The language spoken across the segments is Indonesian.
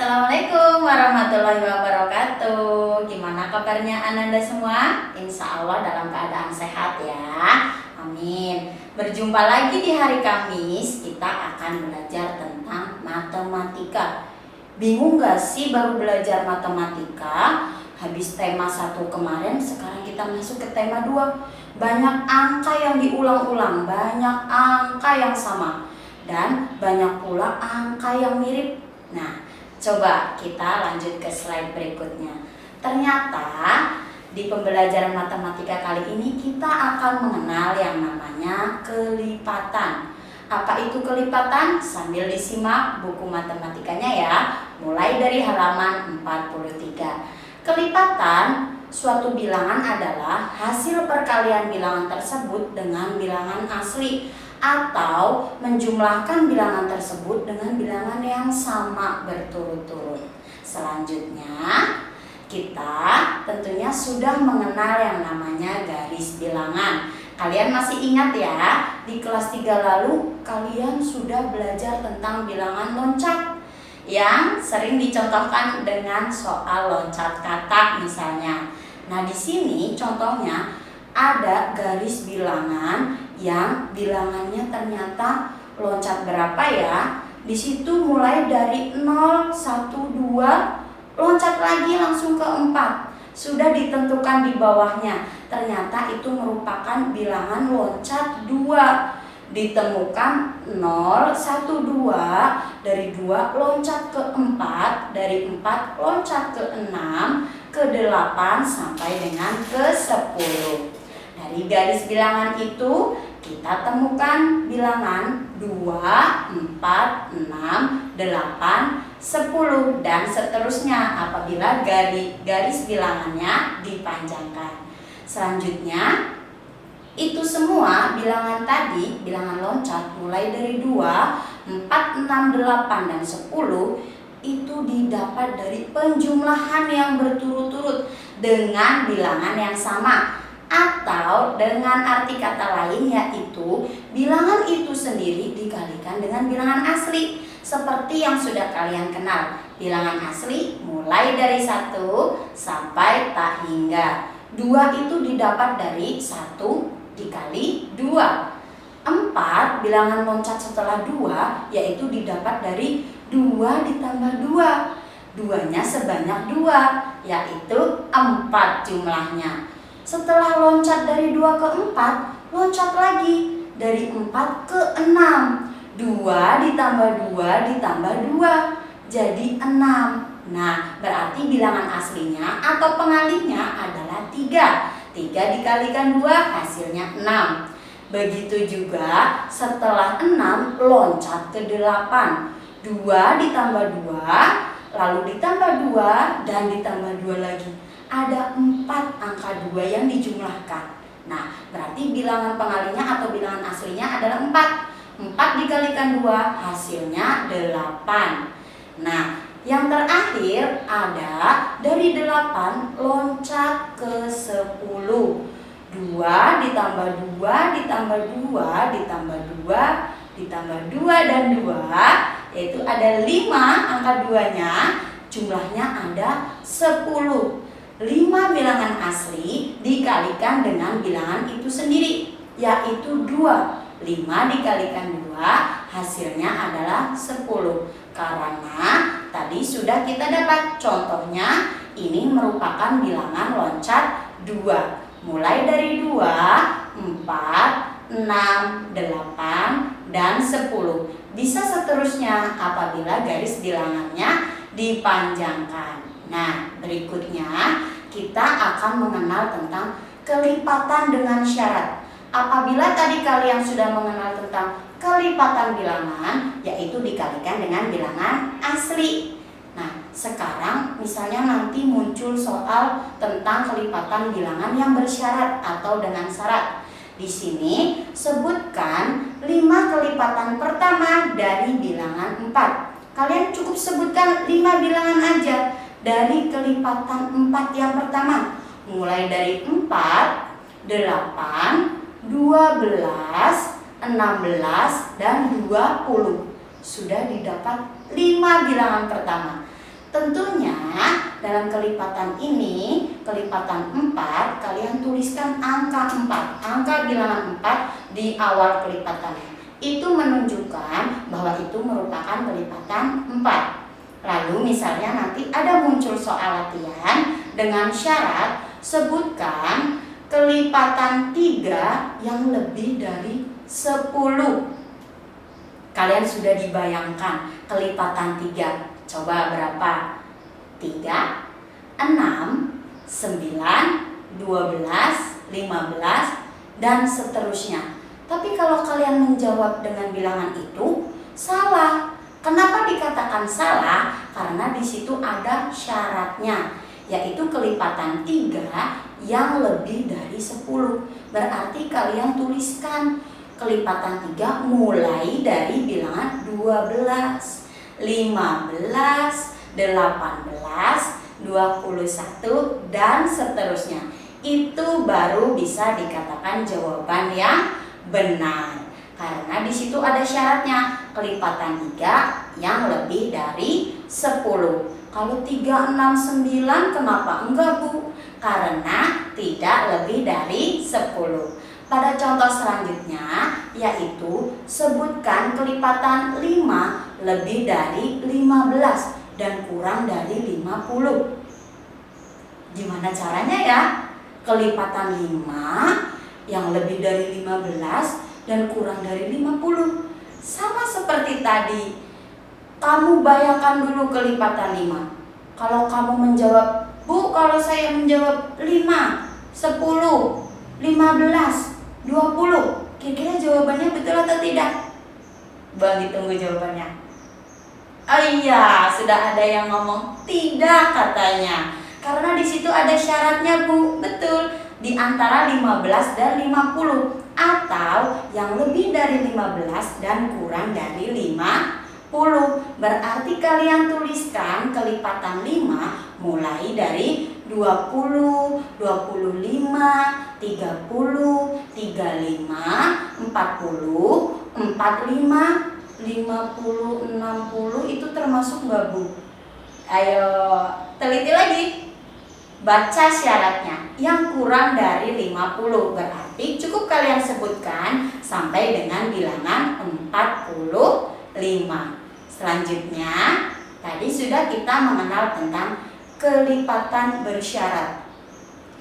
Assalamualaikum warahmatullahi wabarakatuh. Gimana kabarnya Ananda semua? Insya Allah dalam keadaan sehat ya. Amin. Berjumpa lagi di hari Kamis. Kita akan belajar tentang matematika. Bingung gak sih baru belajar matematika? Habis tema 1 kemarin, sekarang kita masuk ke tema 2. Banyak angka yang diulang-ulang, banyak angka yang sama, dan banyak pula angka yang mirip. Nah, coba kita lanjut ke slide berikutnya. Ternyata di pembelajaran matematika kali ini kita akan mengenal yang namanya kelipatan. Apa itu kelipatan? Sambil disimak buku matematikanya ya, mulai dari halaman 43. Kelipatan suatu bilangan adalah hasil perkalian bilangan tersebut dengan bilangan asli, atau menjumlahkan bilangan tersebut dengan bilangan yang sama berturut-turut. Selanjutnya, kita tentunya sudah mengenal yang namanya garis bilangan. Kalian masih ingat ya, di kelas 3 lalu kalian sudah belajar tentang bilangan loncat yang sering dicontohkan dengan soal loncat katak misalnya. Nah, di sini contohnya ada garis bilangan yang bilangannya ternyata loncat berapa ya? Di situ mulai dari 0, 1, 2, loncat lagi langsung ke 4. Sudah ditentukan di bawahnya. Ternyata itu merupakan bilangan loncat 2. Ditemukan 0, 1, 2, dari 2 loncat ke 4, dari 4 loncat ke 6, ke 8 sampai dengan ke 10. Dari garis bilangan itu kita temukan bilangan 2, 4, 6, 8, 10 dan seterusnya apabila garis bilangannya dipanjangkan. Selanjutnya, itu semua bilangan tadi, bilangan loncat mulai dari 2, 4, 6, 8, dan 10 itu didapat dari penjumlahan yang berturut-turut dengan bilangan yang sama, atau dengan arti kata lain yaitu bilangan itu sendiri dikalikan dengan bilangan asli. Seperti yang sudah kalian kenal, bilangan asli mulai dari 1 sampai tak hingga. 2 itu didapat dari 1 dikali 2. 4 bilangan loncat setelah 2 yaitu didapat dari 2 ditambah 2. 2-nya sebanyak 2, yaitu 4 jumlahnya. Setelah loncat dari 2 ke 4, loncat lagi dari 4 ke 6. 2 ditambah 2 ditambah 2 jadi 6. Nah, berarti bilangan aslinya atau pengalinya adalah 3. 3 dikalikan 2 hasilnya 6. Begitu juga setelah 6 loncat ke 8. 2 ditambah 2 lalu ditambah 2 dan ditambah 2 lagi. Ada 4 angka 2 yang dijumlahkan. Nah, berarti bilangan pengalinya atau bilangan aslinya adalah 4. 4 dikalikan 2 hasilnya 8. Nah, yang terakhir ada dari 8 loncat ke 10. 2 ditambah 2 ditambah 2 ditambah 2 ditambah 2 dan 2, yaitu ada 5 angka 2-nya, jumlahnya ada 10. 5 bilangan asli dikalikan dengan bilangan itu sendiri, yaitu 2. 5 dikalikan 2 hasilnya adalah 10. Karena tadi sudah kita dapat contohnya, ini merupakan bilangan loncat 2. Mulai dari 2, 4, 6, 8, dan 10. Bisa seterusnya apabila garis bilangannya dipanjangkan. Nah, berikutnya kita akan mengenal tentang kelipatan dengan syarat. Apabila tadi kalian sudah mengenal tentang kelipatan bilangan, yaitu dikalikan dengan bilangan asli. Nah, sekarang misalnya nanti muncul soal tentang kelipatan bilangan yang bersyarat atau dengan syarat. Di sini sebutkan 5 kelipatan pertama dari bilangan 4. Kalian cukup sebutkan 5 bilangan aja dari kelipatan 4 yang pertama. Mulai dari 4, 8, 12, 16, dan 20. Sudah didapat 5 bilangan pertama. Tentunya dalam kelipatan ini, kelipatan 4, kalian tuliskan angka 4, angka bilangan 4 di awal kelipatannya. Itu menunjukkan bahwa itu merupakan kelipatan 4. Lalu misalnya nanti ada muncul soal latihan dengan syarat sebutkan kelipatan 3 yang lebih dari 10. Kalian sudah dibayangkan kelipatan 3. Coba berapa? 3, 6, 9, 12, 15, dan seterusnya. Tapi kalau kalian menjawab dengan bilangan itu, salah. Kenapa dikatakan salah? Karena di situ ada syaratnya, yaitu kelipatan 3 yang lebih dari 10. Berarti kalian tuliskan kelipatan 3 mulai dari bilangan 12. 15, 18, 21, dan seterusnya. Itu baru bisa dikatakan jawaban yang benar. Karena di situ ada syaratnya, kelipatan 3 yang lebih dari 10. Kalau 3, 6, 9 kenapa enggak, Bu? Karena tidak lebih dari 10. Pada contoh selanjutnya, yaitu sebutkan kelipatan 5 lebih dari 15 dan kurang dari 50. Gimana caranya ya? Kelipatan 5 yang lebih dari 15 dan kurang dari 50. Sama seperti tadi. Kamu bayangkan dulu kelipatan 5. Kalau kamu menjawab, Bu, kalau saya menjawab 5, 10, 15, 20, kira-kira jawabannya betul atau tidak? Bagi tunggu jawabannya. Oh iya, sudah ada yang ngomong tidak katanya. Karena di situ ada syaratnya, Bu. Betul, di antara 15 dan 50 atau yang lebih dari 15 dan kurang dari 50. Berarti kalian tuliskan kelipatan 5 mulai dari 20, 25, 30, 35, 40, 45, 50, 60. Itu termasuk nggak, Bu? Ayo teliti lagi. Baca syaratnya. Yang kurang dari 50. Berarti cukup kalian sebutkan sampai dengan bilangan 45. Selanjutnya, tadi sudah kita mengenal tentang kelipatan bersyarat.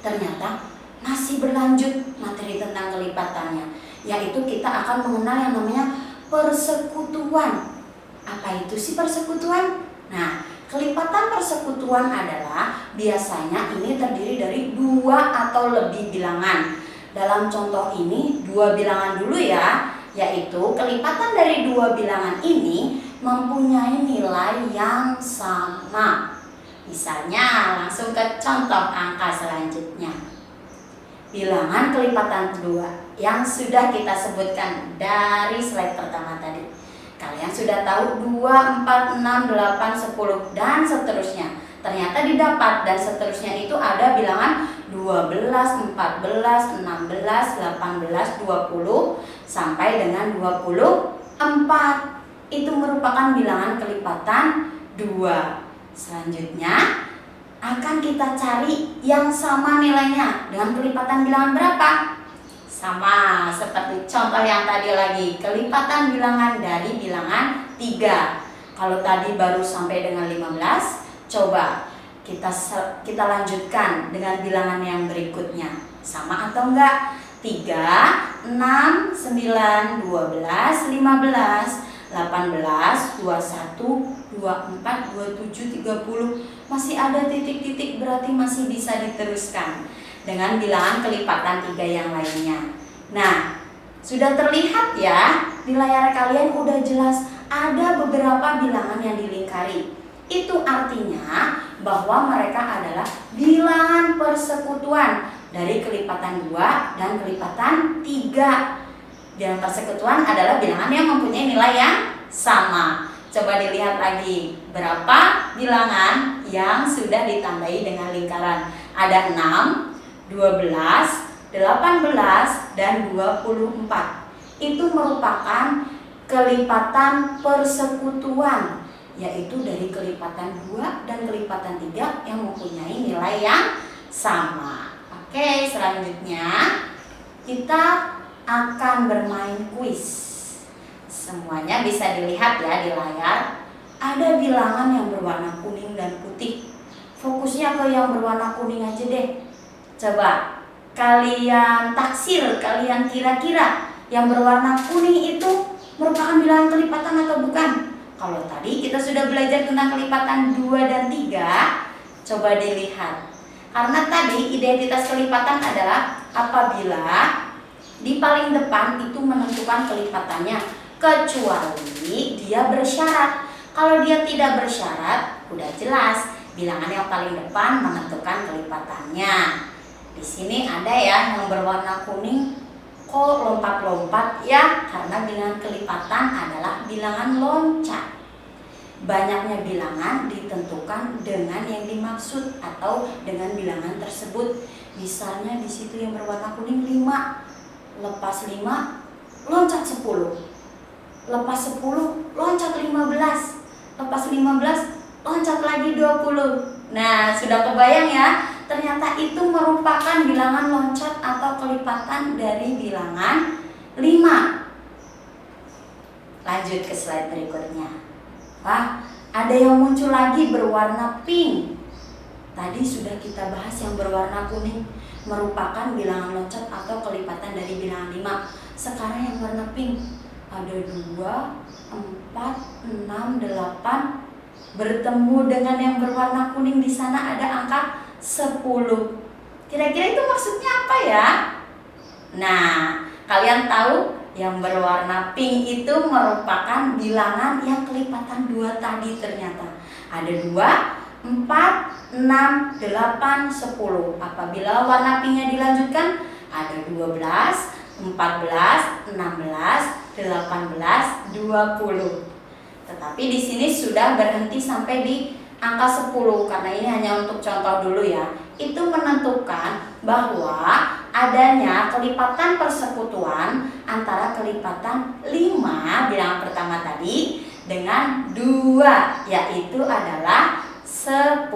Ternyata masih berlanjut materi tentang kelipatannya, yaitu kita akan mengenal yang namanya persekutuan. Apa itu sih persekutuan? Nah, kelipatan persekutuan adalah biasanya ini terdiri dari 2 atau lebih bilangan. Dalam contoh ini 2 bilangan dulu ya, yaitu kelipatan dari 2 bilangan ini mempunyai nilai yang sama. Misalnya langsung ke contoh angka selanjutnya. Bilangan kelipatan kedua yang sudah kita sebutkan dari slide pertama tadi. Kalian sudah tahu 2, 4, 6, 8, 10 dan seterusnya. Ternyata didapat dan seterusnya itu ada bilangan 12, 14, 16, 18, 20 sampai dengan 24. Itu merupakan bilangan kelipatan 2. Selanjutnya akan kita cari yang sama nilainya dengan kelipatan bilangan berapa? Sama seperti contoh yang tadi lagi, kelipatan bilangan dari bilangan 3. Kalau tadi baru sampai dengan 15, coba kita lanjutkan dengan bilangan yang berikutnya. Sama atau enggak? 3, 6, 9, 12, 15, 18, 21, 24, 27, 30. Masih ada titik-titik, berarti masih bisa diteruskan dengan bilangan kelipatan 3 yang lainnya. Nah, sudah terlihat ya di layar kalian udah jelas ada beberapa bilangan yang dilingkari. Itu artinya bahwa mereka adalah bilangan persekutuan dari kelipatan 2 dan kelipatan 3. Bilangan persekutuan adalah bilangan yang mempunyai nilai yang sama. Coba dilihat lagi berapa bilangan yang sudah ditambahi dengan lingkaran. Ada 6, 12, 18, dan 24. Itu merupakan kelipatan persekutuan yaitu dari kelipatan 2 dan kelipatan 3 yang mempunyai nilai yang sama. Oke, selanjutnya kita akan bermain kuis. Semuanya bisa dilihat ya di layar. Ada bilangan yang berwarna kuning dan putih. Fokusnya ke yang berwarna kuning aja deh. Coba kalian taksir, kalian kira-kira yang berwarna kuning itu merupakan bilangan kelipatan atau bukan? Kalau tadi kita sudah belajar tentang kelipatan 2 dan 3, coba dilihat. Karena tadi identitas kelipatan adalah apabila di paling depan itu menentukan kelipatannya, kecuali dia bersyarat. Kalau dia tidak bersyarat, udah jelas bilangan yang paling depan menentukan kelipatannya. Di sini ada ya yang berwarna kuning, kok lompat-lompat ya, karena bilangan kelipatan adalah bilangan loncat. Banyaknya bilangan ditentukan dengan yang dimaksud atau dengan bilangan tersebut. Misalnya di situ yang berwarna kuning 5, lepas 5 loncat 10, lepas 10 loncat 15, lepas 15 loncat lagi 20. Nah, sudah kebayang ya, ternyata itu merupakan bilangan loncat atau kelipatan dari bilangan 5. Lanjut ke slide berikutnya. Wah, ada yang muncul lagi berwarna pink. Tadi sudah kita bahas yang berwarna kuning merupakan bilangan loncat atau kelipatan dari bilangan 5. Sekarang yang warna pink ada 2, 4, 6, 8. Bertemu dengan yang berwarna kuning di sana ada angka 10. Kira-kira itu maksudnya apa ya? Nah, kalian tahu yang berwarna pink itu merupakan bilangan yang kelipatan 2 tadi ternyata. Ada 2, 4, 6, 8, 10. Apabila warna pinknya dilanjutkan ada 12, 14, 16, 18, 20. Tetapi di sini sudah berhenti sampai di angka 10 karena ini hanya untuk contoh dulu ya. Itu menentukan bahwa adanya kelipatan persekutuan antara kelipatan 5 bilangan pertama tadi dengan 2, yaitu adalah 10.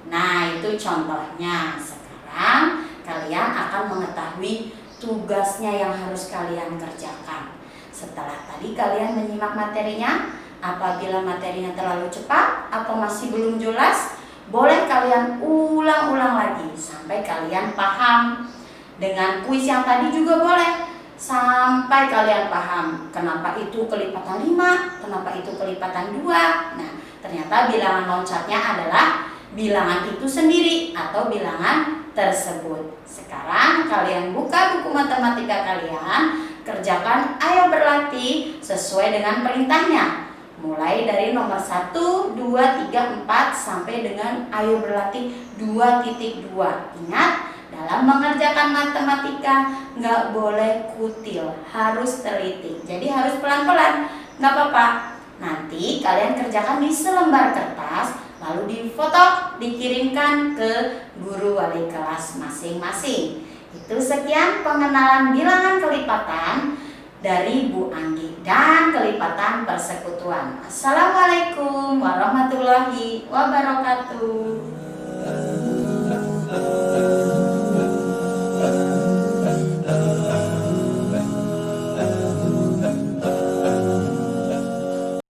Nah, itu contohnya. Sekarang kalian akan mengetahui tugasnya yang harus kalian kerjakan. Setelah tadi kalian menyimak materinya, apabila materinya terlalu cepat atau masih belum jelas, boleh kalian ulang-ulang lagi sampai kalian paham. Dengan kuis yang tadi juga boleh, sampai kalian paham kenapa itu kelipatan 5, kenapa itu kelipatan 2. Nah, ternyata bilangan loncatnya adalah bilangan itu sendiri atau bilangan tersebut. Sekarang kalian buka buku matematika kalian, kerjakan ayo berlatih sesuai dengan perintahnya. Mulai dari nomor 1, 2, 3, 4 sampai dengan ayo berlatih 2.2. Ingat, dalam mengerjakan matematika nggak boleh kutil, harus teliti. Jadi harus pelan-pelan, nggak apa-apa. Nanti kalian kerjakan di selembar kertas, lalu difoto, dikirimkan ke guru wali kelas masing-masing. Itu sekian pengenalan bilangan kelipatan dari Bu Anggi dan kelipatan persekutuan. Assalamualaikum warahmatullahi wabarakatuh.